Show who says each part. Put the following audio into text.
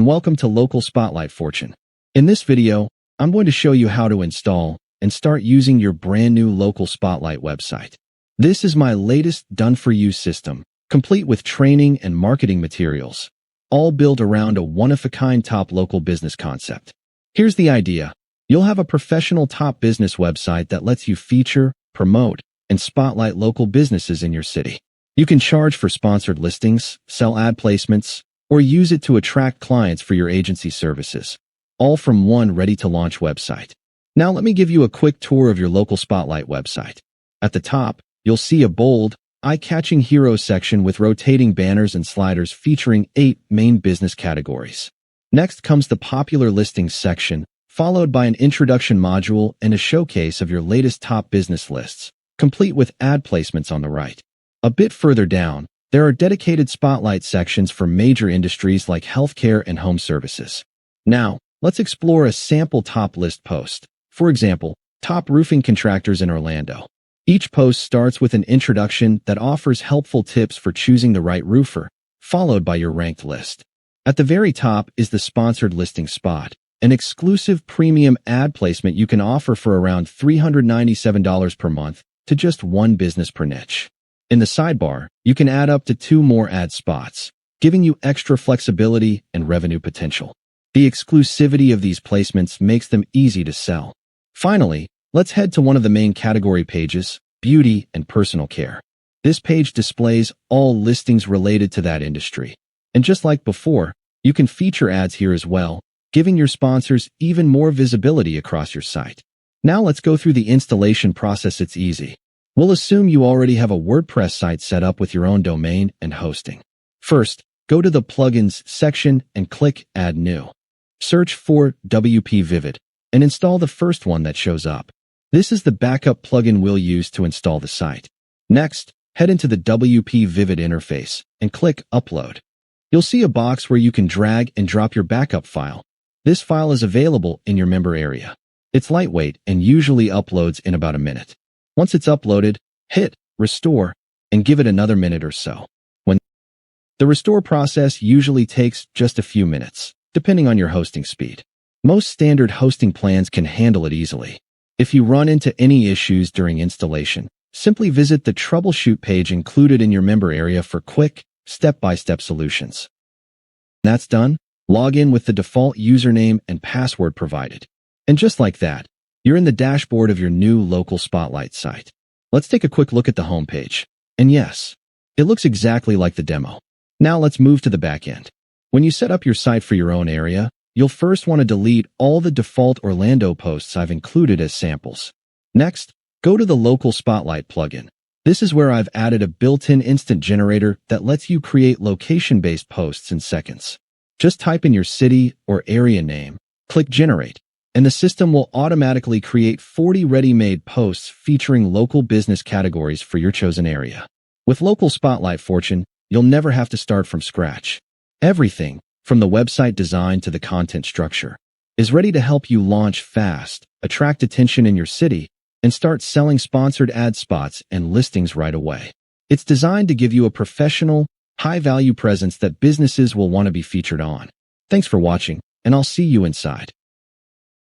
Speaker 1: and welcome to Local Spotlight Fortune. In this video, I'm going to show you how to install and start using your brand new Local Spotlight website. This is my latest done-for-you system, complete with training and marketing materials, all built around a one-of-a-kind top local business concept. Here's the idea. You'll have a professional top business website that lets you feature, promote, and spotlight local businesses in your city. You can charge for sponsored listings, sell ad placements, or use it to attract clients for your agency services, all from one ready-to-launch website. Now let me give you a quick tour of your Local Spotlight website. At the top, you'll see a bold, eye-catching hero section with rotating banners and sliders featuring 8 main business categories. Next comes the popular listings section, followed by an introduction module and a showcase of your latest top business lists, complete with ad placements on the right. A bit further down, there are dedicated spotlight sections for major industries like healthcare and home services. Now, let's explore a sample top list post. For example, top roofing contractors in Orlando. Each post starts with an introduction that offers helpful tips for choosing the right roofer, followed by your ranked list. At the very top is the sponsored listing spot, an exclusive premium ad placement you can offer for around $397 per month to just one business per niche. In the sidebar, you can add up to 2 more ad spots, giving you extra flexibility and revenue potential. The exclusivity of these placements makes them easy to sell. Finally, let's head to one of the main category pages, beauty and personal care. This page displays all listings related to that industry. And just like before, you can feature ads here as well, giving your sponsors even more visibility across your site. Now let's go through the installation process. It's easy. We'll assume you already have a WordPress site set up with your own domain and hosting. First, go to the Plugins section and click Add New. Search for WP Vivid and install the first one that shows up. This is the backup plugin we'll use to install the site. Next, head into the WP Vivid interface and click Upload. You'll see a box where you can drag and drop your backup file. This file is available in your member area. It's lightweight and usually uploads in about a minute. Once it's uploaded, hit Restore and give it another minute or so. The restore process usually takes just a few minutes, depending on your hosting speed. Most standard hosting plans can handle it easily. If you run into any issues during installation, simply visit the troubleshoot page included in your member area for quick, step-by-step solutions. That's done. Log in with the default username and password provided. And just like that, you're in the dashboard of your new Local Spotlight site. Let's take a quick look at the homepage. And yes, it looks exactly like the demo. Now let's move to the back end. When you set up your site for your own area, you'll first want to delete all the default Orlando posts I've included as samples. Next, go to the Local Spotlight plugin. This is where I've added a built-in instant generator that lets you create location-based posts in seconds. Just type in your city or area name, click Generate, and the system will automatically create 40 ready-made posts featuring local business categories for your chosen area. With Local Spotlight Fortune, you'll never have to start from scratch. Everything, from the website design to the content structure, is ready to help you launch fast, attract attention in your city, and start selling sponsored ad spots and listings right away. It's designed to give you a professional, high-value presence that businesses will want to be featured on. Thanks for watching, and I'll see you inside.